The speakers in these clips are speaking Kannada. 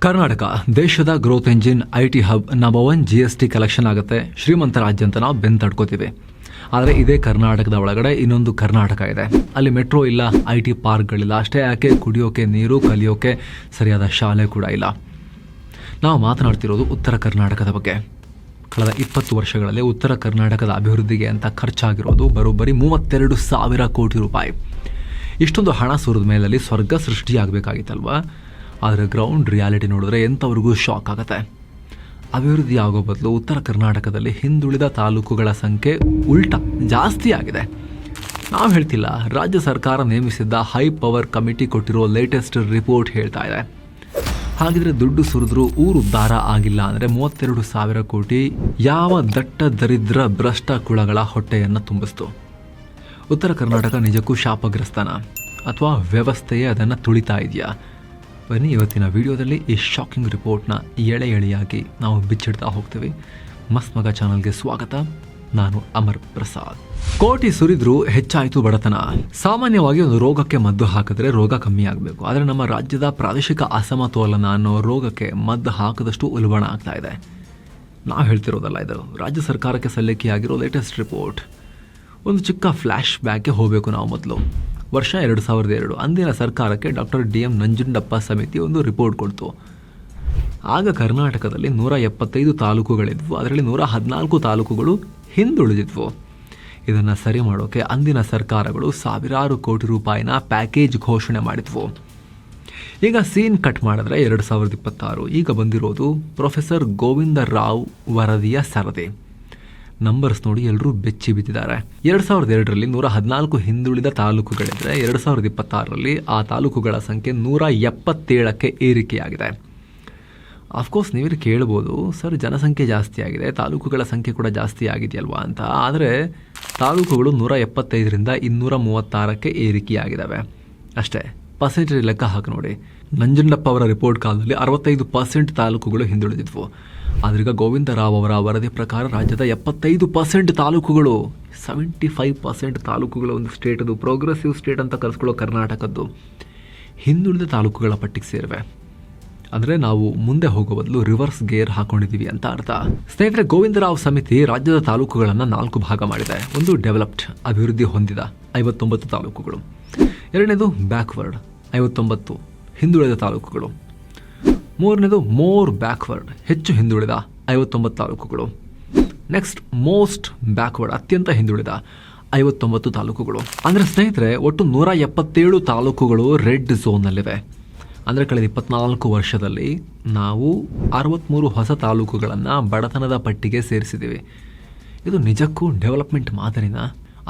ಕರ್ನಾಟಕ ದೇಶದ growth engine, IT hub, number 1 GST collection ಆಗುತ್ತೆ. ಶ್ರೀಮಂತ ರಾಜ್ಯ ಅಂತ ನಾವು ಬೆಂತಡ್ಕೋತೀವಿ. ಆದರೆ ಇದೇ ಕರ್ನಾಟಕದ ಒಳಗಡೆ ಇನ್ನೊಂದು ಕರ್ನಾಟಕ ಇದೆ. ಅಲ್ಲಿ ಮೆಟ್ರೋ ಇಲ್ಲ, IT ಪಾರ್ಕ್ಗಳಿಲ್ಲ. ಅಷ್ಟೇ ಯಾಕೆ, ಕುಡಿಯೋಕೆ ನೀರು, ಕಲಿಯೋಕೆ ಸರಿಯಾದ ಶಾಲೆ ಕೂಡ ಇಲ್ಲ. ನಾವು ಮಾತನಾಡ್ತಿರೋದು ಉತ್ತರ ಕರ್ನಾಟಕದ ಬಗ್ಗೆ. ಕಳೆದ 20 ವರ್ಷಗಳಲ್ಲಿ ಉತ್ತರ ಕರ್ನಾಟಕದ ಅಭಿವೃದ್ಧಿಗೆ ಅಂತ ಖರ್ಚಾಗಿರೋದು ಬರೋಬ್ಬರಿ 32,000 ಕೋಟಿ ರೂಪಾಯಿ. ಇಷ್ಟೊಂದು ಹಣ ಸುರಿದ ಮೇಲಲ್ಲಿ ಸ್ವರ್ಗ ಸೃಷ್ಟಿಯಾಗಬೇಕಾಗಿತ್ತಲ್ವಾ? ಆದರೆ ಗ್ರೌಂಡ್ ರಿಯಾಲಿಟಿ ನೋಡಿದ್ರೆ ಎಂಥವ್ರಿಗೂ ಶಾಕ್ ಆಗುತ್ತೆ. ಅಭಿವೃದ್ಧಿ ಆಗೋ ಬದಲು ಉತ್ತರ ಕರ್ನಾಟಕದಲ್ಲಿ ಹಿಂದುಳಿದ ತಾಲೂಕುಗಳ ಸಂಖ್ಯೆ ಜಾಸ್ತಿ ಆಗಿದೆ. ನಾವು ಹೇಳ್ತಿಲ್ಲ, ರಾಜ್ಯ ಸರ್ಕಾರ ನೇಮಿಸಿದ್ದ ಹೈ ಪವರ್ ಕಮಿಟಿ ಕೊಟ್ಟಿರೋ ಲೇಟೆಸ್ಟ್ ರಿಪೋರ್ಟ್ ಹೇಳ್ತಾ ಇದೆ. ಹಾಗಿದ್ರೆ ದುಡ್ಡು ಸುರಿದ್ರೂ ಊರು ಉದ್ಧಾರ ಆಗಿಲ್ಲ ಅಂದರೆ 32,000 ಕೋಟಿ ಯಾವ ದಟ್ಟ ದರಿದ್ರ ಭ್ರಷ್ಟ ಕುಳಗಳ ಹೊಟ್ಟೆಯನ್ನು ತುಂಬಿಸ್ತು? ಉತ್ತರ ಕರ್ನಾಟಕ ನಿಜಕ್ಕೂ ಶಾಪಗ್ರಸ್ತನ ಅಥವಾ ವ್ಯವಸ್ಥೆಯೇ ಅದನ್ನು ತುಳಿತಾ ಇದೆಯಾ? ಬನ್ನಿ ಇವತ್ತಿನ ವಿಡಿಯೋದಲ್ಲಿ ಈ ಶಾಕಿಂಗ್ ರಿಪೋರ್ಟ್ನ ಎಳೆ ಎಳೆಯಾಗಿ ನಾವು ಬಿಚ್ಚಿಡ್ತಾ ಹೋಗ್ತೀವಿ. ಮಸ್ತ್ ಮಗ ಚಾನಲ್ಗೆ ಸ್ವಾಗತ. ನಾನು ಅಮರ್ ಪ್ರಸಾದ್. ಕೋಟಿ ಸುರಿದ್ರೂ ಹೆಚ್ಚಾಯಿತು ಬಡತನ. ಸಾಮಾನ್ಯವಾಗಿ ಒಂದು ರೋಗಕ್ಕೆ ಮದ್ದು ಹಾಕಿದ್ರೆ ರೋಗ ಕಮ್ಮಿ ಆಗಬೇಕು. ಆದರೆ ನಮ್ಮ ರಾಜ್ಯದ ಪ್ರಾದೇಶಿಕ ಅಸಮತೋಲನ ಅನ್ನೋ ರೋಗಕ್ಕೆ ಮದ್ದು ಹಾಕದಷ್ಟು ಉಲ್ಬಣ ಆಗ್ತಾ ಇದೆ. ನಾವು ಹೇಳ್ತಿರೋದಲ್ಲ, ಇದು ರಾಜ್ಯ ಸರ್ಕಾರಕ್ಕೆ ಸಲ್ಲಿಕೆಯಾಗಿರೋ ಲೇಟೆಸ್ಟ್ ರಿಪೋರ್ಟ್. ಒಂದು ಚಿಕ್ಕ ಫ್ಲ್ಯಾಶ್ ಬ್ಯಾಕ್ಗೆ ಹೋಗಬೇಕು ನಾವು ಮೊದಲು. ವರ್ಷ 2002 ಅಂದಿನ ಸರ್ಕಾರಕ್ಕೆ ಡಾಕ್ಟರ್ DM ನಂಜುಂಡಪ್ಪ ಸಮಿತಿ ಒಂದು ರಿಪೋರ್ಟ್ ಕೊಡ್ತು. ಆಗ ಕರ್ನಾಟಕದಲ್ಲಿ 175 ತಾಲೂಕುಗಳಿದ್ವು. ಅದರಲ್ಲಿ 114 ತಾಲೂಕುಗಳು ಹಿಂದುಳಿದಿದ್ವು. ಇದನ್ನು ಸರಿ ಮಾಡೋಕೆ ಅಂದಿನ ಸರ್ಕಾರಗಳು ಸಾವಿರಾರು ಕೋಟಿ ರೂಪಾಯಿನ ಪ್ಯಾಕೇಜ್ ಘೋಷಣೆ ಮಾಡಿದ್ವು. ಈಗ ಸೀನ್ ಕಟ್ ಮಾಡಿದ್ರೆ 2026 ಈಗ ಬಂದಿರೋದು ಪ್ರೊಫೆಸರ್ ಗೋವಿಂದ ರಾವ್ ವರದಿಯ ಸರದಿ. ನಂಬರ್ಸ್ ನೋಡಿ ಎಲ್ಲರೂ ಬೆಚ್ಚಿ ಬಿದ್ದಿದ್ದಾರೆ. 2002ರಲ್ಲಿ 114 ಹಿಂದುಳಿದ ತಾಲೂಕುಗಳಿದ್ದರೆ 2026ರಲ್ಲಿ ಆ ತಾಲೂಕುಗಳ ಸಂಖ್ಯೆ 177ಕ್ಕೆ ಏರಿಕೆಯಾಗಿದೆ. ಅಫ್ಕೋರ್ಸ್ ನೀವೇ ಕೇಳ್ಬೋದು, ಸರ್ ಜನಸಂಖ್ಯೆ ಜಾಸ್ತಿ ಆಗಿದೆ, ತಾಲೂಕುಗಳ ಸಂಖ್ಯೆ ಕೂಡ ಜಾಸ್ತಿ ಆಗಿದೆಯಲ್ವಾ ಅಂತ. ಆದರೆ ತಾಲೂಕುಗಳು 175ರಿಂದ 236ಕ್ಕೆ ಏರಿಕೆಯಾಗಿದ್ದಾವೆ ಅಷ್ಟೇ. ಪರ್ಸೆಂಟೇಜ್ ಲೆಕ್ಕ ಹಾಕಿ ನೋಡಿ. ನಂಜುಂಡಪ್ಪ ಅವರ ರಿಪೋರ್ಟ್ ಕಾಲದಲ್ಲಿ 65% ತಾಲೂಕುಗಳು ಹಿಂದುಳಿದಿದ್ವು. ಆದ್ರೀಗ ಗೋವಿಂದ ರಾವ್ ಅವರ ವರದಿ ಪ್ರಕಾರ ರಾಜ್ಯದ 75% ತಾಲೂಕುಗಳು, 75% ತಾಲೂಕುಗಳ ಒಂದು ಸ್ಟೇಟ್, ಅದು ಪ್ರೋಗ್ರೆಸಿವ್ ಸ್ಟೇಟ್ ಅಂತ ಕರೆಸ್ಕೊಳ್ಳೋ ಕರ್ನಾಟಕದ್ದು, ಹಿಂದುಳಿದ ತಾಲೂಕುಗಳ ಪಟ್ಟಿಗೆ ಸೇರಿವೆ. ಅಂದರೆ ನಾವು ಮುಂದೆ ಹೋಗೋ ಬದಲು ರಿವರ್ಸ್ ಗೇರ್ ಹಾಕೊಂಡಿದ್ದೀವಿ ಅಂತ ಅರ್ಥ. ಸ್ನೇಹಿತರೆ, ಗೋವಿಂದ ರಾವ್ ಸಮಿತಿ ರಾಜ್ಯದ ತಾಲೂಕುಗಳನ್ನು 4 ಭಾಗ ಮಾಡಿದೆ. ಒಂದು ಡೆವಲಪ್ಡ್, ಅಭಿವೃದ್ಧಿ ಹೊಂದಿದ 59 ತಾಲೂಕುಗಳು. ಎರಡನೇದು ಬ್ಯಾಕ್ವರ್ಡ್, 59 ಹಿಂದುಳಿದ ತಾಲೂಕುಗಳು. ಮೂರನೇದು ಮೋರ್ ಬ್ಯಾಕ್ವರ್ಡ್, ಹೆಚ್ಚು ಹಿಂದುಳಿದ 59 ತಾಲೂಕುಗಳು. ನೆಕ್ಸ್ಟ್ ಮೋಸ್ಟ್ ಬ್ಯಾಕ್ವರ್ಡ್, ಅತ್ಯಂತ ಹಿಂದುಳಿದ 59 ತಾಲೂಕುಗಳು. ಅಂದರೆ ಸ್ನೇಹಿತರೆ, ಒಟ್ಟು 177 ತಾಲೂಕುಗಳು ರೆಡ್ ಝೋನ್ನಲ್ಲಿವೆ. ಅಂದರೆ ಕಳೆದ 24 ವರ್ಷದಲ್ಲಿ ನಾವು 63 ಹೊಸ ತಾಲೂಕುಗಳನ್ನು ಬಡತನದ ಪಟ್ಟಿಗೆ ಸೇರಿಸಿದ್ದೀವಿ. ಇದು ನಿಜಕ್ಕೂ ಡೆವಲಪ್ಮೆಂಟ್ ಮಾದರಿನ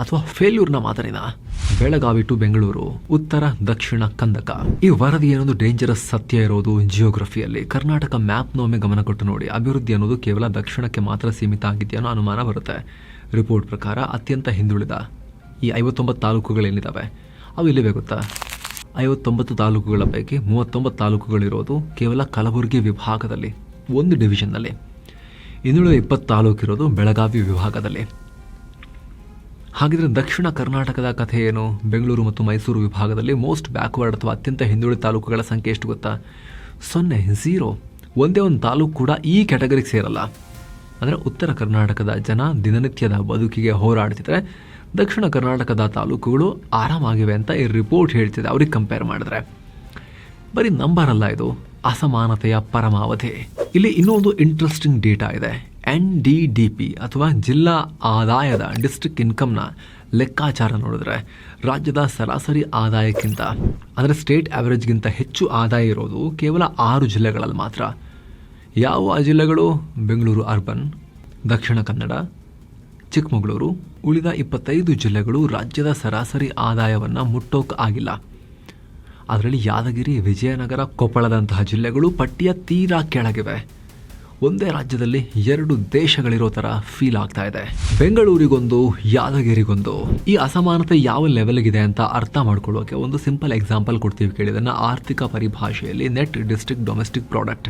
ಅಥವಾ ಫೇಲ್ಯೂರ್ನ ಮಾದರಿನ? ಬೆಳಗಾವಿ ಟು ಬೆಂಗಳೂರು, ಉತ್ತರ ದಕ್ಷಿಣ ಕಂದಕ. ಈ ವರದಿ ಏನೊಂದು ಡೇಂಜರಸ್ ಸತ್ಯ ಇರೋದು ಜಿಯೋಗ್ರಫಿಯಲ್ಲಿ. ಕರ್ನಾಟಕ ಮ್ಯಾಪ್ನೊಮ್ಮೆ ಗಮನ ಕೊಟ್ಟು ನೋಡಿ. ಅಭಿವೃದ್ಧಿ ಅನ್ನೋದು ಕೇವಲ ದಕ್ಷಿಣಕ್ಕೆ ಮಾತ್ರ ಸೀಮಿತ ಆಗಿದೆಯೋ ಅನ್ನೋ ಅನುಮಾನ ಬರುತ್ತೆ. ರಿಪೋರ್ಟ್ ಪ್ರಕಾರ ಅತ್ಯಂತ ಹಿಂದುಳಿದ ಈ 59 ತಾಲೂಕುಗಳೇನಿದ್ದಾವೆ ಅವು ಇಲ್ಲಿವೆ ಗೊತ್ತಾ? 59 ತಾಲೂಕುಗಳ ಪೈಕಿ 39 ತಾಲೂಕುಗಳಿರೋದು ಕೇವಲ ಕಲಬುರಗಿ ವಿಭಾಗದಲ್ಲಿ, ಒಂದು ಡಿವಿಷನ್ನಲ್ಲಿ. ಇನ್ನುಳಿದ 20 ತಾಲೂಕಿರೋದು ಬೆಳಗಾವಿ ವಿಭಾಗದಲ್ಲಿ. ಹಾಗಿದ್ರೆ ದಕ್ಷಿಣ ಕರ್ನಾಟಕದ ಕಥೆ ಏನು? ಬೆಂಗಳೂರು ಮತ್ತು ಮೈಸೂರು ವಿಭಾಗದಲ್ಲಿ ಮೋಸ್ಟ್ ಬ್ಯಾಕ್ವರ್ಡ್ ಅಥವಾ ಅತ್ಯಂತ ಹಿಂದುಳಿದ ತಾಲೂಕುಗಳ ಸಂಖ್ಯೆ ಎಷ್ಟು ಗೊತ್ತಾ? 0. ಒಂದೇ ಒಂದು ತಾಲೂಕು ಕೂಡ ಈ ಕ್ಯಾಟಗರಿಗೆ ಸೇರಲ್ಲ. ಅಂದರೆ ಉತ್ತರ ಕರ್ನಾಟಕದ ಜನ ದಿನನಿತ್ಯದ ಬದುಕಿಗೆ ಹೋರಾಡ್ತಿದ್ರೆ ದಕ್ಷಿಣ ಕರ್ನಾಟಕದ ತಾಲೂಕುಗಳು ಆರಾಮಾಗಿವೆ ಅಂತ ಈ ರಿಪೋರ್ಟ್ ಹೇಳ್ತಿದೆ. ಅವ್ರಿಗೆ ಕಂಪೇರ್ ಮಾಡಿದ್ರೆ ಬರೀ ನಂಬರ್ ಅಲ್ಲ, ಇದು ಅಸಮಾನತೆಯ ಪರಮಾವಧಿ. ಇಲ್ಲಿ ಇನ್ನೊಂದು ಇಂಟ್ರೆಸ್ಟಿಂಗ್ ಡೇಟಾ ಇದೆ. NDDP ಅಥವಾ ಜಿಲ್ಲಾ ಆದಾಯದ, ಡಿಸ್ಟ್ರಿಕ್ಟ್ ಇನ್ಕಮ್ನ ಲೆಕ್ಕಾಚಾರ ನೋಡಿದ್ರೆ ರಾಜ್ಯದ ಸರಾಸರಿ ಆದಾಯಕ್ಕಿಂತ, ಅಂದರೆ ಸ್ಟೇಟ್ ಆವರೇಜ್ಗಿಂತ ಹೆಚ್ಚು ಆದಾಯ ಇರೋದು ಕೇವಲ 6 ಜಿಲ್ಲೆಗಳಲ್ಲಿ ಮಾತ್ರ. ಯಾವ ಆ ಜಿಲ್ಲೆಗಳು? ಬೆಂಗಳೂರು ಅರ್ಬನ್, ದಕ್ಷಿಣ ಕನ್ನಡ, ಚಿಕ್ಕಮಗಳೂರು. ಉಳಿದ 25 ಜಿಲ್ಲೆಗಳು ರಾಜ್ಯದ ಸರಾಸರಿ ಆದಾಯವನ್ನು ಮುಟ್ಟೋಕೆ ಆಗಿಲ್ಲ. ಅದರಲ್ಲಿ ಯಾದಗಿರಿ, ವಿಜಯನಗರ, ಕೊಪ್ಪಳದಂತಹ ಜಿಲ್ಲೆಗಳು ಪಟ್ಟಿಯ ತೀರಾ ಕೆಳಗಿವೆ. ಒಂದೇ ರಾಜ್ಯದಲ್ಲಿ 2 ದೇಶಗಳಿರೋ ಥರ ಫೀಲ್ ಆಗ್ತಾ ಇದೆ. ಬೆಂಗಳೂರಿಗೊಂದು, ಯಾದಗಿರಿಗೊಂದು. ಈ ಅಸಮಾನತೆ ಯಾವ ಲೆವೆಲ್ಗಿದೆ ಅಂತ ಅರ್ಥ ಮಾಡ್ಕೊಳ್ಳೋಕೆ ಒಂದು ಸಿಂಪಲ್ ಎಕ್ಸಾಂಪಲ್ ಕೊಡ್ತೀವಿ ಕೇಳಿ. ಇದನ್ನು ಆರ್ಥಿಕ ಪರಿಭಾಷೆಯಲ್ಲಿ net district domestic product,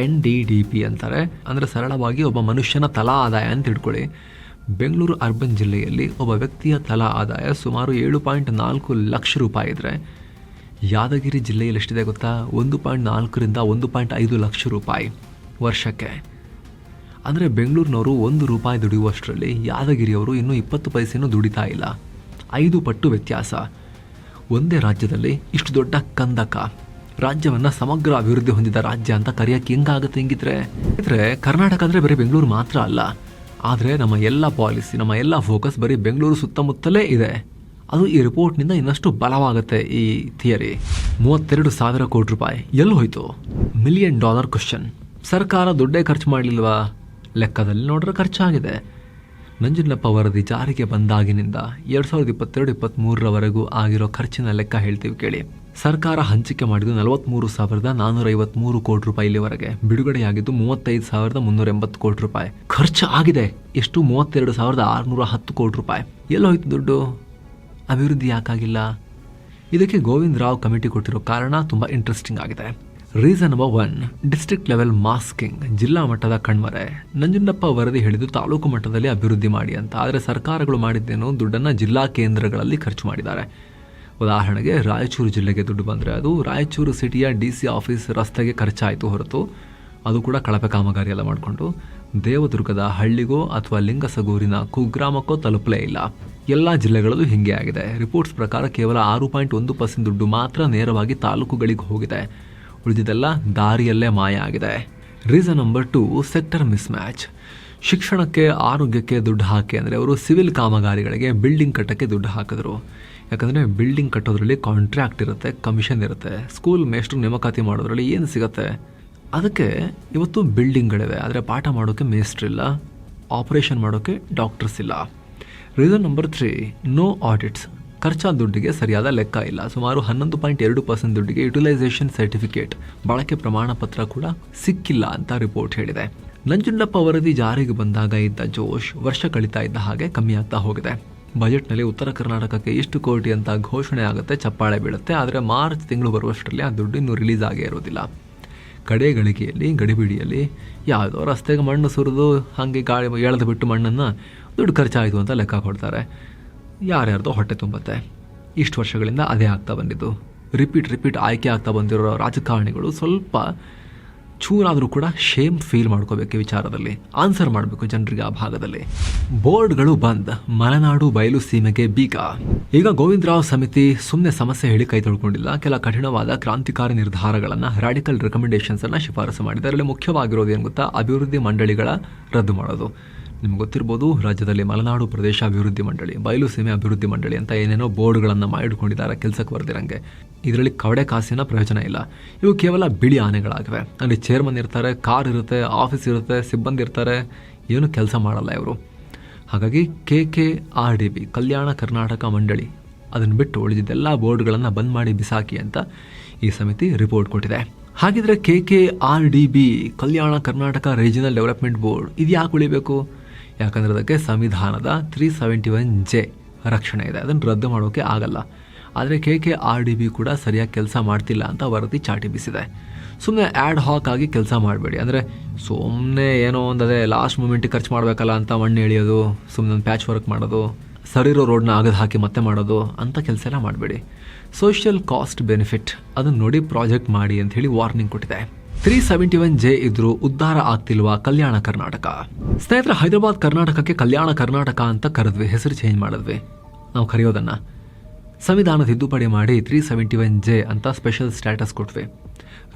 NDDP ಅಂತಾರೆ. ಅಂದರೆ ಸರಳವಾಗಿ ಒಬ್ಬ ಮನುಷ್ಯನ ತಲಾ ಆದಾಯ ಅಂತ ತಿಳ್ಕೊಳ್ಳಿ. ಬೆಂಗಳೂರು ಅರ್ಬನ್ ಜಿಲ್ಲೆಯಲ್ಲಿ ಒಬ್ಬ ವ್ಯಕ್ತಿಯ ತಲಾ ಆದಾಯ ಸುಮಾರು 7.4 ಲಕ್ಷ ರೂಪಾಯಿ ಇದ್ದರೆ ಯಾದಗಿರಿ ಜಿಲ್ಲೆಯಲ್ಲಿ ಎಷ್ಟಿದೆ ಗೊತ್ತಾ? 1.4ರಿಂದ 1.5 ಲಕ್ಷ ರೂಪಾಯಿ ವರ್ಷಕ್ಕೆ. ಅಂದರೆ ಬೆಂಗಳೂರಿನವರು 1 ರೂಪಾಯಿ ದುಡಿಯುವಷ್ಟರಲ್ಲಿ ಯಾದಗಿರಿಯವರು ಇನ್ನೂ 20 ಪೈಸೆನೂ ದುಡಿತಾ ಇಲ್ಲ. 5 ಪಟ್ಟು ವ್ಯತ್ಯಾಸ. ಒಂದೇ ರಾಜ್ಯದಲ್ಲಿ ಇಷ್ಟು ದೊಡ್ಡ ಕಂದಕ. ರಾಜ್ಯವನ್ನು ಸಮಗ್ರ ಅಭಿವೃದ್ಧಿ ಹೊಂದಿದ ರಾಜ್ಯ ಅಂತ ಕರೆಯೋಕ್ಕೆ ಹೆಂಗಾಗುತ್ತೆ ಹಿಂಗಿದ್ರೆ? ಕರ್ನಾಟಕ ಅಂದರೆ ಬರೀ ಬೆಂಗಳೂರು ಮಾತ್ರ ಅಲ್ಲ. ಆದರೆ ನಮ್ಮ ಎಲ್ಲ ಪಾಲಿಸಿ, ನಮ್ಮ ಎಲ್ಲ ಫೋಕಸ್ ಬರೀ ಬೆಂಗಳೂರು ಸುತ್ತಮುತ್ತಲೇ ಇದೆ. ಅದು ಈ ರಿಪೋರ್ಟ್ನಿಂದ ಇನ್ನಷ್ಟು ಬಲವಾಗುತ್ತೆ ಈ ಥಿಯರಿ. 32,000 ಕೋಟಿ ರೂಪಾಯಿ ಎಲ್ಲಿ ಹೋಯ್ತು? $1 ಮಿಲಿಯನ್ ಕ್ವಶನ್. ಸರ್ಕಾರ ದುಡ್ಡೇ ಖರ್ಚು ಮಾಡಲಿಲ್ವಾ? ಲೆಕ್ಕದಲ್ಲಿ ನೋಡ್ರೆ ಖರ್ಚಾಗಿದೆ. ನಂಜುಂಡಪ್ಪ ವರದಿ ಜಾರಿಗೆ ಬಂದಾಗಿನಿಂದ 2022-23ರವರೆಗೂ ಆಗಿರೋ ಖರ್ಚಿನ ಲೆಕ್ಕ ಹೇಳ್ತೀವಿ ಕೇಳಿ. ಸರ್ಕಾರ ಹಂಚಿಕೆ ಮಾಡಿದ್ದು 43,453 ಕೋಟಿ ರೂಪಾಯಿ ಇಲ್ಲಿವರೆಗೆ. ಬಿಡುಗಡೆಯಾಗಿದ್ದು 35,380 ಕೋಟಿ ರೂಪಾಯಿ. ಖರ್ಚು ಆಗಿದೆ ಎಷ್ಟು? 32,610 ಕೋಟಿ ರೂಪಾಯಿ. ಎಲ್ಲೋಯ್ತು ದುಡ್ಡು? ಅಭಿವೃದ್ಧಿ ಯಾಕಾಗಿಲ್ಲ? ಇದಕ್ಕೆ ಗೋವಿಂದ ರಾವ್ ಕಮಿಟಿ ಕೊಟ್ಟಿರೋ ಕಾರಣ ತುಂಬ ಇಂಟ್ರೆಸ್ಟಿಂಗ್ ಆಗಿದೆ. Reason number 1, district level masking, ಜಿಲ್ಲಾ ಮಟ್ಟದ ಕಣ್ಮರೆ. ನಂಜುಂಡಪ್ಪ ವರದಿ ಹೇಳಿದ್ದು ತಾಲೂಕು ಮಟ್ಟದಲ್ಲಿ ಅಭಿವೃದ್ಧಿ ಮಾಡಿ ಅಂತ. ಆದರೆ ಸರ್ಕಾರಗಳು ಮಾಡಿದ್ದೇನು? ದುಡ್ಡನ್ನು ಜಿಲ್ಲಾ ಕೇಂದ್ರಗಳಲ್ಲಿ ಖರ್ಚು ಮಾಡಿದ್ದಾರೆ. ಉದಾಹರಣೆಗೆ ರಾಯಚೂರು ಜಿಲ್ಲೆಗೆ ದುಡ್ಡು ಬಂದರೆ ಅದು ರಾಯಚೂರು ಸಿಟಿಯ DC ಆಫೀಸ್ ರಸ್ತೆಗೆ ಖರ್ಚಾಯಿತು ಹೊರತು ಅದು ಕೂಡ ಕಳಪೆ ಕಾಮಗಾರಿ ಎಲ್ಲ ಮಾಡಿಕೊಂಡು ದೇವದುರ್ಗದ ಹಳ್ಳಿಗೋ ಅಥವಾ ಲಿಂಗಸಗೂರಿನ ಕುಗ್ರಾಮಕ್ಕೋ ತಲುಪಲೇ ಇಲ್ಲ. ಎಲ್ಲ ಜಿಲ್ಲೆಗಳಲ್ಲೂ ಹೀಗೆ ಆಗಿದೆ. ರಿಪೋರ್ಟ್ಸ್ ಪ್ರಕಾರ ಕೇವಲ 6.1% ದುಡ್ಡು ಮಾತ್ರ ನೇರವಾಗಿ ತಾಲೂಕುಗಳಿಗೆ ಹೋಗಿದೆ. ಉಳಿದಿದ್ದೆಲ್ಲ ದಾರಿಯಲ್ಲೇ ಮಾಯ ಆಗಿದೆ. Reason number 2, sector miss match. ಶಿಕ್ಷಣಕ್ಕೆ, ಆರೋಗ್ಯಕ್ಕೆ ದುಡ್ಡು ಹಾಕಿ ಅಂದರೆ ಅವರು ಸಿವಿಲ್ ಕಾಮಗಾರಿಗಳಿಗೆ, ಬಿಲ್ಡಿಂಗ್ ಕಟ್ಟಕ್ಕೆ ದುಡ್ಡು ಹಾಕಿದ್ರು. ಯಾಕಂದರೆ ಬಿಲ್ಡಿಂಗ್ ಕಟ್ಟೋದ್ರಲ್ಲಿ ಕಾಂಟ್ರಾಕ್ಟ್ ಇರುತ್ತೆ, ಕಮಿಷನ್ ಇರುತ್ತೆ. ಸ್ಕೂಲ್ ಮೇಸ್ಟ್ರು ನೇಮಕಾತಿ ಮಾಡೋದ್ರಲ್ಲಿ ಏನು ಸಿಗುತ್ತೆ? ಅದಕ್ಕೆ ಇವತ್ತು ಬಿಲ್ಡಿಂಗ್ಗಳಿವೆ, ಆದರೆ ಪಾಠ ಮಾಡೋಕ್ಕೆ ಮೇಸ್ಟ್ರಿಲ್ಲ, ಆಪರೇಷನ್ ಮಾಡೋಕ್ಕೆ ಡಾಕ್ಟರ್ಸ್ ಇಲ್ಲ. Reason number 3, no audits. ಖರ್ಚಾದ ದುಡ್ಡಿಗೆ ಸರಿಯಾದ ಲೆಕ್ಕ ಇಲ್ಲ. ಸುಮಾರು 11.2% ದುಡ್ಡಿಗೆ ಯುಟಿಲೈಸೇಷನ್ ಸರ್ಟಿಫಿಕೇಟ್, ಬಳಕೆ ಪ್ರಮಾಣ ಪತ್ರ ಕೂಡ ಸಿಕ್ಕಿಲ್ಲ ಅಂತ ರಿಪೋರ್ಟ್ ಹೇಳಿದೆ. ನಂಜುಂಡಪ್ಪ ವರದಿ ಜಾರಿಗೆ ಬಂದಾಗ ಇದ್ದ ಜೋಶ್ ವರ್ಷ ಕಳೀತಾ ಇದ್ದ ಹಾಗೆ ಕಮ್ಮಿ ಆಗ್ತಾ ಹೋಗಿದೆ. ಬಜೆಟ್ನಲ್ಲಿ ಉತ್ತರ ಕರ್ನಾಟಕಕ್ಕೆ ಇಷ್ಟು ಕೋಟಿ ಅಂತ ಘೋಷಣೆ ಆಗುತ್ತೆ, ಚಪ್ಪಾಳೆ ಬೀಳುತ್ತೆ. ಆದರೆ ಮಾರ್ಚ್ ತಿಂಗಳು ಬರುವಷ್ಟರಲ್ಲಿ ಆ ದುಡ್ಡು ಇನ್ನೂ ರಿಲೀಸ್ ಆಗೇ ಇರೋದಿಲ್ಲ. ಕಡೆ ಗಳಿಗೆಯಲ್ಲಿ, ಗಡಿಬಿಡಿಯಲ್ಲಿ ಯಾವುದೋ ರಸ್ತೆಗೆ ಮಣ್ಣು ಸುರಿದು ಹಾಗೆ ಗಾಳಿ ಎಳೆದು ಬಿಟ್ಟು ಮಣ್ಣನ್ನು ದುಡ್ಡು ಖರ್ಚಾಯಿತು ಅಂತ ಲೆಕ್ಕ ಕೊಡ್ತಾರೆ. ಯಾರ್ಯಾರ್ದೋ ಹೊಟ್ಟೆ ತುಂಬತ್ತೆ. ಇಷ್ಟು ವರ್ಷಗಳಿಂದ ಅದೇ ಆಗ್ತಾ ಬಂದಿದ್ದು. ರಿಪೀಟ್ ಆಯ್ಕೆ ಆಗ್ತಾ ಬಂದಿರೋ ರಾಜಕಾರಣಿಗಳು ಸ್ವಲ್ಪ ಚೂರಾದರೂ ಕೂಡ ಶೇಮ್ ಫೀಲ್ ಮಾಡ್ಕೋಬೇಕು ವಿಚಾರದಲ್ಲಿ. ಆನ್ಸರ್ ಮಾಡಬೇಕು ಜನರಿಗೆ ಆ ಭಾಗದಲ್ಲಿ. ಬೋರ್ಡ್ಗಳು ಬಂದ್, ಮಲೆನಾಡು ಬಯಲು ಸೀಮೆಗೆ ಬೀಗ. ಈಗ ಗೋವಿಂದರಾವ್ ಸಮಿತಿ ಸುಮ್ಮನೆ ಸಮಸ್ಯೆ ಹೇಳಿ ಕೈ ತೊಳ್ಕೊಂಡಿಲ್ಲ. ಕೆಲ ಕಠಿಣವಾದ ಕ್ರಾಂತಿಕಾರಿ ನಿರ್ಧಾರಗಳನ್ನು, ರಾಡಿಕಲ್ ರೆಕಮೆಂಡೇಶನ್ಸ್ ಅನ್ನು ಶಿಫಾರಸು ಮಾಡಿದೆ. ಅದರಲ್ಲಿ ಮುಖ್ಯವಾಗಿರೋದು ಏನು ಗೊತ್ತಾ? ಅಭಿವೃದ್ಧಿ ಮಂಡಳಿಗಳ ರದ್ದು ಮಾಡೋದು. ನಿಮ್ಗೆ ಗೊತ್ತಿರ್ಬೋದು, ರಾಜ್ಯದಲ್ಲಿ ಮಲೆನಾಡು ಪ್ರದೇಶ ಅಭಿವೃದ್ಧಿ ಮಂಡಳಿ, ಬಯಲು ಸೀಮೆ ಅಭಿವೃದ್ಧಿ ಮಂಡಳಿ ಅಂತ ಏನೇನೋ ಬೋರ್ಡ್ಗಳನ್ನು ಮಾಡಿಕೊಂಡಿದ್ದಾರೆ ಕೆಲಸಕ್ಕೆ ಬರ್ದಿರಂಗೆ. ಇದರಲ್ಲಿ ಕವಡೆ ಕಾಸಿನ ಪ್ರಯೋಜನ ಇಲ್ಲ. ಇವು ಕೇವಲ ಬಿಳಿ ಆನೆಗಳಾಗಿವೆ. ಅಲ್ಲಿ ಚೇರ್ಮನ್ ಇರ್ತಾರೆ, ಕಾರ್ ಇರುತ್ತೆ, ಆಫೀಸ್ ಇರುತ್ತೆ, ಸಿಬ್ಬಂದಿ ಇರ್ತಾರೆ, ಏನು ಕೆಲಸ ಮಾಡಲ್ಲ ಇವರು. ಹಾಗಾಗಿ KKRDB, ಕಲ್ಯಾಣ ಕರ್ನಾಟಕ ಮಂಡಳಿ, ಅದನ್ನು ಬಿಟ್ಟು ಉಳಿದಿದ್ದೆಲ್ಲ ಬೋರ್ಡ್ಗಳನ್ನು ಬಂದ್ ಮಾಡಿ ಬಿಸಾಕಿ ಅಂತ ಈ ಸಮಿತಿ ರಿಪೋರ್ಟ್ ಕೊಟ್ಟಿದೆ. ಹಾಗಿದ್ರೆ KKRDB, Kalyana Karnataka regional development board, ಇದು ಯಾಕೆ ಉಳಿಬೇಕು? ಯಾಕಂದರೆ ಅದಕ್ಕೆ ಸಂವಿಧಾನದ 371J ರಕ್ಷಣೆ ಇದೆ. ಅದನ್ನು ರದ್ದು ಮಾಡೋಕ್ಕೆ ಆಗಲ್ಲ. ಆದರೆ KKRDB ಕೂಡ ಸರಿಯಾಗಿ ಕೆಲಸ ಮಾಡ್ತಿಲ್ಲ ಅಂತ ವರದಿ ಚಾಟಿ ಬೀಸಿದೆ. ಸುಮ್ಮನೆ ಆ್ಯಡ್ ಹಾಕ್ ಆಗಿ ಕೆಲಸ ಮಾಡಬೇಡಿ. ಅಂದರೆ ಸುಮ್ಮನೆ ಏನೋ ಒಂದದೇ ಲಾಸ್ಟ್ ಮೂಮೆಂಟಿಗೆ ಖರ್ಚು ಮಾಡಬೇಕಲ್ಲ ಅಂತ ಮಣ್ಣು ಎಳೆಯೋದು, ಸುಮ್ಮನೆ ಒಂದು ಪ್ಯಾಚ್ ವರ್ಕ್ ಮಾಡೋದು, ಸರಿರೋ ರೋಡ್ನ ಆಗದು ಹಾಕಿ ಮತ್ತೆ ಮಾಡೋದು ಅಂತ ಕೆಲಸ ಎಲ್ಲ ಮಾಡಬೇಡಿ. ಸೋಷಿಯಲ್ ಕಾಸ್ಟ್ ಬೆನಿಫಿಟ್ ಅದನ್ನು ನೋಡಿ ಪ್ರಾಜೆಕ್ಟ್ ಮಾಡಿ ಅಂತ ಹೇಳಿ ವಾರ್ನಿಂಗ್ ಕೊಟ್ಟಿದೆ. 371J ಇದ್ರೂ ಉದ್ಧಾರ ಆಗ್ತಿಲ್ವಾ ಕಲ್ಯಾಣ ಕರ್ನಾಟಕ? ಸ್ನೇಹಿತರೆ, ಹೈದರಾಬಾದ್ ಕರ್ನಾಟಕಕ್ಕೆ ಕಲ್ಯಾಣ ಕರ್ನಾಟಕ ಅಂತ ಕರೆದ್ವಿ, ಹೆಸರು ಚೇಂಜ್ ಮಾಡಿದ್ವಿ. ನಾವು ಕರೆಯೋದನ್ನ ಸಂವಿಧಾನ ತಿದ್ದುಪಡಿ ಮಾಡಿ 371J ಅಂತ ಸ್ಪೆಷಲ್ ಸ್ಟ್ಯಾಟಸ್ ಕೊಟ್ವಿ,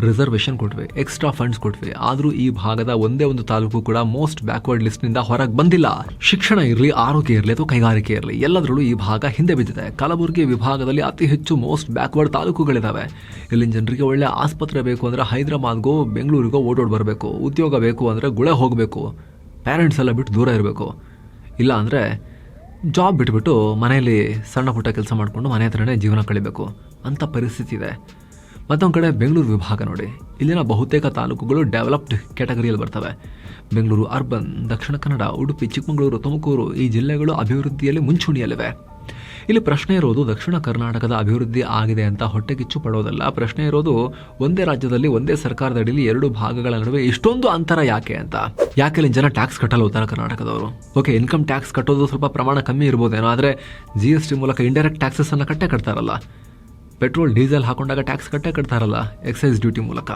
ರಿಸರ್ವೇಷನ್ ಕೊಟ್ವಿ, ಎಕ್ಸ್ಟ್ರಾ ಫಂಡ್ಸ್ ಕೊಟ್ವಿ. ಆದರೂ ಈ ಭಾಗದ ಒಂದೇ ಒಂದು ತಾಲೂಕು ಕೂಡ ಮೋಸ್ಟ್ ಬ್ಯಾಕ್ವರ್ಡ್ ಲಿಸ್ಟ್ನಿಂದ ಹೊರಗೆ ಬಂದಿಲ್ಲ. ಶಿಕ್ಷಣ ಇರಲಿ, ಆರೋಗ್ಯ ಇರಲಿ ಅಥವಾ ಕೈಗಾರಿಕೆ ಇರಲಿ, ಎಲ್ಲದರಲ್ಲೂ ಈ ಭಾಗ ಹಿಂದೆ ಬಿದ್ದಿದೆ. ಕಲಬುರಗಿ ವಿಭಾಗದಲ್ಲಿ ಅತಿ ಹೆಚ್ಚು ಮೋಸ್ಟ್ ಬ್ಯಾಕ್ವರ್ಡ್ ತಾಲೂಕುಗಳಿದ್ದಾವೆ. ಇಲ್ಲಿನ ಜನರಿಗೆ ಒಳ್ಳೆ ಆಸ್ಪತ್ರೆ ಬೇಕು ಅಂದರೆ ಹೈದರಾಬಾದ್ಗೋ ಬೆಂಗಳೂರಿಗೋ ಓಡೋಡ್ ಬರಬೇಕು. ಉದ್ಯೋಗ ಬೇಕು ಅಂದರೆ ಗುಳೆ ಹೋಗಬೇಕು. ಪೇರೆಂಟ್ಸ್ ಎಲ್ಲ ಬಿಟ್ಟು ದೂರ ಇರಬೇಕು. ಇಲ್ಲ ಅಂದರೆ ಜಾಬ್ ಬಿಟ್ಬಿಟ್ಟು ಮನೆಯಲ್ಲಿ ಸಣ್ಣ ಪುಟ್ಟ ಕೆಲಸ ಮಾಡಿಕೊಂಡು ಮನೆ ಹತ್ರನೇ ಜೀವನ ಕಳಿಬೇಕು ಅಂತ ಪರಿಸ್ಥಿತಿ ಇದೆ. ಮತ್ತೊಂದು ಕಡೆ ಬೆಂಗಳೂರು ವಿಭಾಗ ನೋಡಿ, ಇಲ್ಲಿನ ಬಹುತೇಕ ತಾಲೂಕುಗಳು ಡೆವಲಪ್ಡ್ ಕ್ಯಾಟಗರಿಯಲ್ಲಿ ಬರ್ತವೆ. ಬೆಂಗಳೂರು ಅರ್ಬನ್, ದಕ್ಷಿಣ ಕನ್ನಡ, ಉಡುಪಿ, ಚಿಕ್ಕಮಗಳೂರು, ತುಮಕೂರು ಈ ಜಿಲ್ಲೆಗಳು ಅಭಿವೃದ್ಧಿಯಲ್ಲಿ ಮುಂಚೂಣಿಯಲ್ಲಿವೆ. ಇಲ್ಲಿ ಪ್ರಶ್ನೆ ಇರೋದು ದಕ್ಷಿಣ ಕರ್ನಾಟಕದ ಅಭಿವೃದ್ಧಿ ಆಗಿದೆ ಅಂತ ಹೊಟ್ಟೆಕಿಚ್ಚು ಪಡೋದಲ್ಲ. ಪ್ರಶ್ನೆ ಇರೋದು ಒಂದೇ ರಾಜ್ಯದಲ್ಲಿ ಒಂದೇ ಸರ್ಕಾರದ ಅಡಿಯಲ್ಲಿ ಎರಡು ಭಾಗಗಳ ನಡುವೆ ಇಷ್ಟೊಂದು ಅಂತರ ಯಾಕೆ ಅಂತ. ಯಾಕೆ ಇಲ್ಲಿ ಜನ ಟ್ಯಾಕ್ಸ್ ಕಟ್ಟಲ್ಲ ಉತ್ತರ ಕರ್ನಾಟಕದವರು? ಓಕೆ, ಇನ್ಕಮ್ ಟ್ಯಾಕ್ಸ್ ಕಟ್ಟೋದು ಸ್ವಲ್ಪ ಪ್ರಮಾಣ ಕಮ್ಮಿ ಇರ್ಬೋದೇನೋ, ಆದರೆ GST ಮೂಲಕ ಇಂಡೈರೆಕ್ಟ್ ಟ್ಯಾಕ್ಸಸ್ ಅನ್ನು ಕಟ್ಟೇ ಕಟ್ತಾರಲ್ಲ. ಪೆಟ್ರೋಲ್ ಡೀಸೆಲ್ ಹಾಕೊಂಡಾಗ ಟ್ಯಾಕ್ಸ್ ಕಟ್ತಾರಲ್ಲ ಎಕ್ಸೈಸ್ ಡ್ಯೂಟಿ ಮೂಲಕ.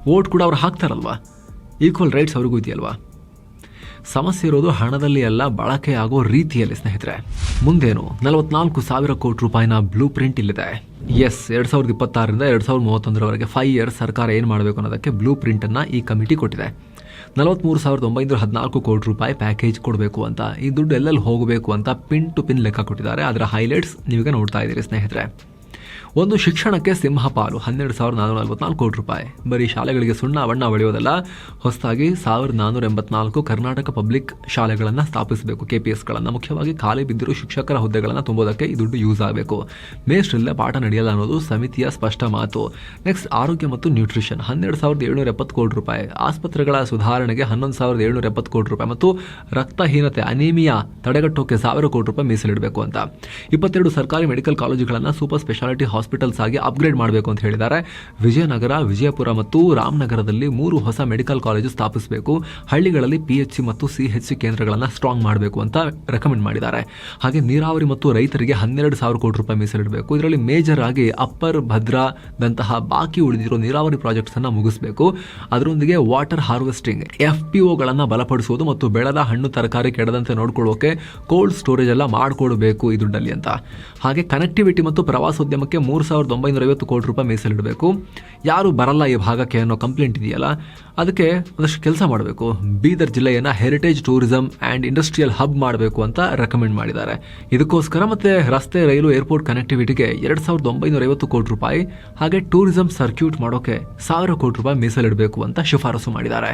ವೋಟ್ ಕೂಡ ಅವ್ರು ಹಾಕ್ತಾರಲ್ವಾ, ಈಕ್ವಲ್ ರೈಟ್ಸ್ ಅವ್ರಿಗೂ ಇದೆಯಲ್ವಾ. ಸಮಸ್ಯೆ ಇರೋದು ಹಣದಲ್ಲಿ ಅಲ್ಲ, ಬಳಕೆ ಆಗೋ ರೀತಿಯಲ್ಲಿ ಸ್ನೇಹಿತರೆ. ಮುಂದೇನು 44,000 ಕೋಟಿ ರೂಪಾಯಿನ ಬ್ಲೂ ಪ್ರಿಂಟ್ ಇಲ್ಲಿದೆ. ಎಸ್, 2026ರಿಂದ 2031ರವರೆಗೆ 5 ಇಯರ್ಸ್ ಸರ್ಕಾರ ಏನು ಮಾಡಬೇಕು ಅನ್ನೋದಕ್ಕೆ ಬ್ಲೂ ಪ್ರಿಂಟನ್ನು ಈ ಕಮಿಟಿ ಕೊಟ್ಟಿದೆ. 43,914 ಕೋಟಿ ರೂಪಾಯಿ ಪ್ಯಾಕೇಜ್ ಕೊಡಬೇಕು ಅಂತ. ಈ ದುಡ್ಡು ಎಲ್ಲೆಲ್ಲಿ ಹೋಗಬೇಕು ಅಂತ ಪಿನ್ ಟು ಪಿನ್ ಲೆಕ್ಕ ಕೊಟ್ಟಿದ್ದಾರೆ. ಅದರ ಹೈಲೈಟ್ಸ್ ನೀವೀಗ ನೋಡ್ತಾ ಇದ್ದೀರಿ ಸ್ನೇಹಿತರೆ. ಒಂದು ಶಿಕ್ಷಣಕ್ಕೆ ಸಿಂಹಪಾಲು 12,444 ಕೋಟಿ ರೂಪಾಯಿ. ಬರೀ ಶಾಲೆಗಳಿಗೆ ಸುಣ್ಣ ಬಣ್ಣ ಬಳಿಯೋದಲ್ಲ, ಹೊಸದಾಗಿ 1,484 ಕರ್ನಾಟಕ ಪಬ್ಲಿಕ್ ಶಾಲೆಗಳನ್ನು ಸ್ಥಾಪಿಸಬೇಕು, KPSಗಳನ್ನು. ಮುಖ್ಯವಾಗಿ ಖಾಲಿ ಬಿದ್ದಿರೋ ಶಿಕ್ಷಕರ ಹುದ್ದೆಗಳನ್ನು ತುಂಬೋದಕ್ಕೆ ಈ ದುಡ್ಡು ಯೂಸ್ ಆಗಬೇಕು. ಮೇಷ್ಟ್ರಿಲ್ಲದೆ ಪಾಠ ನಡೆಯಲ್ಲ ಅನ್ನೋದು ಸಮಿತಿಯ ಸ್ಪಷ್ಟ ಮಾತು. ನೆಕ್ಸ್ಟ್, ಆರೋಗ್ಯ ಮತ್ತು ನ್ಯೂಟ್ರಿಷನ್ 12,770 ಕೋಟಿ ರೂಪಾಯಿ. ಆಸ್ಪತ್ರೆಗಳ ಸುಧಾರಣೆಗೆ 11,770 ಕೋಟಿ ರೂಪಾಯಿ ಮತ್ತು ರಕ್ತಹೀನತೆ ಅನಿಮಿಯಾ ತಡೆಗಟ್ಟೋಕೆ 1,000 ಕೋಟಿ ರೂಪಾಯಿ ಮೀಸಲಿಡಬೇಕು ಅಂತ. 22 ಸರ್ಕಾರಿ ಮೆಡಿಕಲ್ ಕಾಲೇಜುಗಳನ್ನು ಸೂಪರ್ ಸ್ಪೆಷಾಲಿಟಿ ಹಾಸ್ಪಿಟಲ್ಸ್ ಆಗಿ ಅಪ್ಗ್ರೇಡ್ ಮಾಡಬೇಕು ಅಂತ ಹೇಳಿದ್ದಾರೆ. ವಿಜಯನಗರ, ವಿಜಯಪುರ ಮತ್ತು ರಾಮನಗರದಲ್ಲಿ 3 ಹೊಸ ಮೆಡಿಕಲ್ ಕಾಲೇಜು ಸ್ಥಾಪಿಸಬೇಕು. ಹಳ್ಳಿಗಳಲ್ಲಿ PHC ಮತ್ತು CHC ಕೇಂದ್ರಗಳನ್ನು ಸ್ಟ್ರಾಂಗ್ ಮಾಡಬೇಕು ಅಂತ ರೆಕಮೆಂಡ್ ಮಾಡಿದ್ದಾರೆ. ಹಾಗೆ ನೀರಾವರಿ ಮತ್ತು ರೈತರಿಗೆ 12,000 ಕೋಟಿ ರೂಪಾಯಿ ಮೀಸಲಿಡಬೇಕು. ಇದರಲ್ಲಿ ಮೇಜರ್ ಆಗಿ ಅಪ್ಪರ್ ಭದ್ರಾದಂತಹ ಬಾಕಿ ಉಳಿದಿರೋ ನೀರಾವರಿ ಪ್ರಾಜೆಕ್ಟ್ಸ್ ಅನ್ನ ಮುಗಿಸಬೇಕು. ಅದರೊಂದಿಗೆ ವಾಟರ್ ಹಾರ್ವೆಸ್ಟಿಂಗ್, FPOಗಳನ್ನು ಬಲಪಡಿಸುವುದು ಮತ್ತು ಬೆಳೆದ ಹಣ್ಣು ತರಕಾರಿ ಕೆಡದಂತೆ ನೋಡ್ಕೊಳ್ಳೋಕೆ ಕೋಲ್ಡ್ ಸ್ಟೋರೇಜ್ ಎಲ್ಲ ಮಾಡಿಕೊಡಬೇಕು ಈ ದುಡ್ಡಲ್ಲಿ ಅಂತ. ಹಾಗೆ ಕನೆಕ್ಟಿವಿಟಿ ಮತ್ತು ಪ್ರವಾಸೋದ್ಯಮಕ್ಕೆ 3,950 ಕೋಟಿ ರೂಪಾಯಿ ಮೀಸಲಿಡಬೇಕು. ಯಾರು ಬರಲ್ಲ ಈ ಭಾಗಕ್ಕೆ ಅನ್ನೋ ಕಂಪ್ಲೇಂಟ್ ಇದೆಯಲ್ಲ, ಅದಕ್ಕೆ ಒಂದಷ್ಟು ಕೆಲಸ ಮಾಡಬೇಕು. ಬೀದರ್ ಜಿಲ್ಲೆಯನ್ನು heritage tourism and industrial hub ಮಾಡಬೇಕು ಅಂತ ರೆಕಮೆಂಡ್ ಮಾಡಿದ್ದಾರೆ. ಇದಕ್ಕೋಸ್ಕರ ಮತ್ತೆ ರಸ್ತೆ, ರೈಲು, ಏರ್ಪೋರ್ಟ್ ಕನೆಕ್ಟಿವಿಟಿಗೆ 2,950 ಕೋಟಿ ರೂಪಾಯಿ, ಹಾಗೆ ಟೂರಿಸಂ ಸರ್ಕ್ಯೂಟ್ ಮಾಡೋಕೆ 1,000 ಕೋಟಿ ರೂಪಾಯಿ ಮೀಸಲಿಡಬೇಕು ಅಂತ ಶಿಫಾರಸು ಮಾಡಿದ್ದಾರೆ.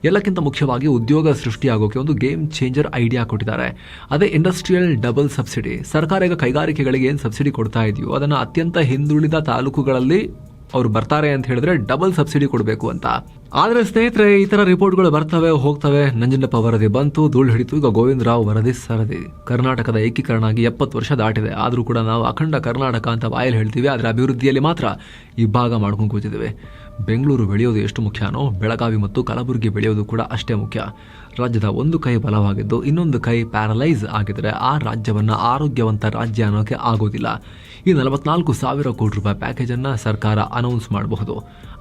ಎಲ್ಲಕ್ಕಿಂತ ಮುಖ್ಯವಾಗಿ ಉದ್ಯೋಗ ಸೃಷ್ಟಿಯಾಗೋಕೆ ಒಂದು ಗೇಮ್ ಚೇಂಜರ್ ಐಡಿಯಾ ಕೊಟ್ಟಿದ್ದಾರೆ. ಅದೇ ಇಂಡಸ್ಟ್ರಿಯಲ್ ಡಬಲ್ ಸಬ್ಸಿಡಿ. ಸರ್ಕಾರ ಈಗ ಕೈಗಾರಿಕೆಗಳಿಗೆ ಏನು ಸಬ್ಸಿಡಿ ಕೊಡ್ತಾ ಇದೆಯೋ ಅದನ್ನು ಅತ್ಯಂತ ಹಿಂದುಳಿದ ತಾಲೂಕುಗಳಲ್ಲಿ ಅವ್ರು ಬರ್ತಾರೆ ಅಂತ ಹೇಳಿದ್ರೆ ಡಬಲ್ ಸಬ್ಸಿಡಿ ಕೊಡಬೇಕು ಅಂತ. ಆದರೆ ಸ್ನೇಹಿತರೆ, ಈ ಥರ ರಿಪೋರ್ಟ್ಗಳು ಬರ್ತವೆ ಹೋಗ್ತವೆ. ನಂಜನಪ್ಪ ವರದಿ ಬಂತು, ಧೂಳು ಹಿಡಿತು, ಈಗ ಗೋವಿಂದ ರಾವ್ ವರದಿ ಸರದಿ. ಕರ್ನಾಟಕದ ಏಕೀಕರಣ ಆಗಿ 70 ವರ್ಷ ದಾಟಿದೆ. ಆದರೂ ಕೂಡ ನಾವು ಅಖಂಡ ಕರ್ನಾಟಕ ಅಂತ ಬಾಯಲ್ಲಿ ಹೇಳ್ತೀವಿ, ಆದರೆ ಅಭಿವೃದ್ಧಿಯಲ್ಲಿ ಮಾತ್ರ ಇಬ್ಬಾಗ ಮಾಡ್ಕೊಂಡು ಕೂತಿದ್ದೇವೆ. ಬೆಂಗಳೂರು ಬೆಳೆಯೋದು ಎಷ್ಟು ಮುಖ್ಯನೋ ಬೆಳಗಾವಿ ಮತ್ತು ಕಲಬುರಗಿ ಬೆಳೆಯೋದು ಕೂಡ ಅಷ್ಟೇ ಮುಖ್ಯ. ರಾಜ್ಯದ ಒಂದು ಕೈ ಬಲವಾಗಿದ್ದು ಇನ್ನೊಂದು ಕೈ ಪ್ಯಾರಲೈಸ್ ಆಗಿದ್ರೆ ಆ ರಾಜ್ಯವನ್ನು ಆರೋಗ್ಯವಂತ ರಾಜ್ಯ ಅನ್ನೋಕೆ ಆಗೋದಿಲ್ಲ. ಈ 44,000 ಕೋಟಿ ರೂಪಾಯಿ ಪ್ಯಾಕೇಜನ್ನು ಸರ್ಕಾರ ಅನೌನ್ಸ್ ಮಾಡಬಹುದು,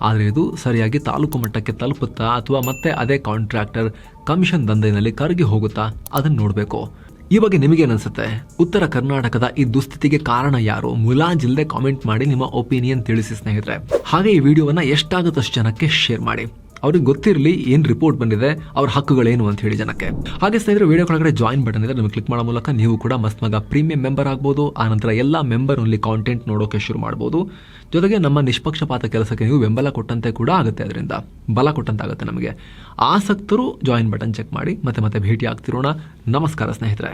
ಆದರೆ ಇದು ಸರಿಯಾಗಿ ತಾಲೂಕು ಮಟ್ಟಕ್ಕೆ ತಲುಪುತ್ತಾ ಅಥವಾ ಮತ್ತೆ ಅದೇ ಕಾಂಟ್ರಾಕ್ಟರ್ ಕಮಿಷನ್ ದಂಧೆಯಲ್ಲಿ ಕರಗಿ ಹೋಗುತ್ತಾ ಅದನ್ನು ನೋಡಬೇಕು. ಈ ಬಗ್ಗೆ ನಿಮಗೇನನ್ಸುತ್ತೆ? ಉತ್ತರ ಕರ್ನಾಟಕದ ಈ ದುಸ್ಥಿತಿಗೆ ಕಾರಣ ಯಾರು? ಮುಲಾಜಿಲ್ಲದೆ ಕಾಮೆಂಟ್ ಮಾಡಿ ನಿಮ್ಮ ಒಪಿನಿಯನ್ ತಿಳಿಸಿ ಸ್ನೇಹಿತರೆ. ಹಾಗೆ ಈ ವಿಡಿಯೋವನ್ನು ಎಷ್ಟಾಗುತ್ತಷ್ಟು ಜನಕ್ಕೆ ಶೇರ್ ಮಾಡಿ, ಅವ್ರಿಗೆ ಗೊತ್ತಿರಲಿ ಏನು ರಿಪೋರ್ಟ್ ಬಂದಿದೆ, ಅವ್ರ ಹಕ್ಕುಗಳೇನು ಅಂತ ಹೇಳಿ ಜನಕ್ಕೆ. ಹಾಗೆ ಸ್ನೇಹಿತರೆ, ವಿಡಿಯೋ ಕೆಳಗಡೆ ಜಾಯಿನ್ ಬಟನ್ ಇದೆ, ನಿಮಗೆ ಕ್ಲಿಕ್ ಮಾಡೋ ಮೂಲಕ ನೀವು ಕೂಡ ಮಸ್ತ್ ಮಗ ಪ್ರೀಮಿಯಂ ಮೆಂಬರ್ ಆಗ್ಬೋದು. ಆನಂತರ ಎಲ್ಲ ಮೆಂಬರ್ ಓನ್ಲಿ ಕಾಂಟೆಂಟ್ ನೋಡೋಕೆ ಶುರು ಮಾಡ್ಬೋದು. ಜೊತೆಗೆ ನಮ್ಮ ನಿಷ್ಪಕ್ಷಪಾತ ಕೆಲಸಕ್ಕೆ ನೀವು ಬೆಂಬಲ ಕೊಟ್ಟಂತೆ ಕೂಡ ಆಗುತ್ತೆ, ಅದರಿಂದ ಬಲ ಕೊಟ್ಟಂತಾಗುತ್ತೆ ನಮಗೆ. ಆಸಕ್ತರು ಜಾಯಿನ್ ಬಟನ್ ಚೆಕ್ ಮಾಡಿ. ಮತ್ತೆ ಭೇಟಿ ಆಗ್ತಿರೋಣ. ನಮಸ್ಕಾರ ಸ್ನೇಹಿತರೆ.